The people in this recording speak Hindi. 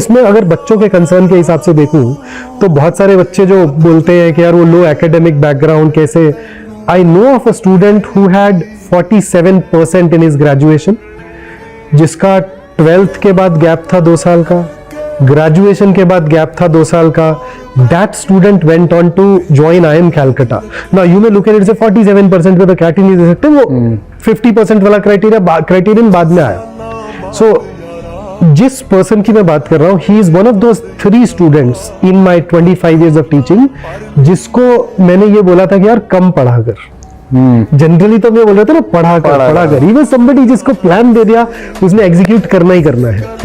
इसमें अगर बच्चों के कंसर्न के हिसाब से देखूं तो बहुत सारे बच्चे जो बोलते हैं कि यार वो लो एकेडमिक बैकग्राउंड कैसे, I know of a student who had 47% in his graduation, जिसका 12th के बाद गैप था 2 साल का, ग्रेजुएशन के बाद गैप था 2 साल का. That student went on to join IIM Calcutta. Now you may look at it as 47% पे तो कैट ही नहीं दे सकते, वो 50% वाला क्राइटेरियन बाद में आया. So जिस पर्सन की मैं बात कर रहा हूँ, he is one of those 3 students in my 25 years of teaching जिसको मैंने ये बोला था कि यार कम पढ़ा कर. जनरली तो मैं बोल रहा था ना पढ़ा कर. He was somebody जिसको प्लान दे दिया, उसने एग्जीक्यूट करना ही करना है.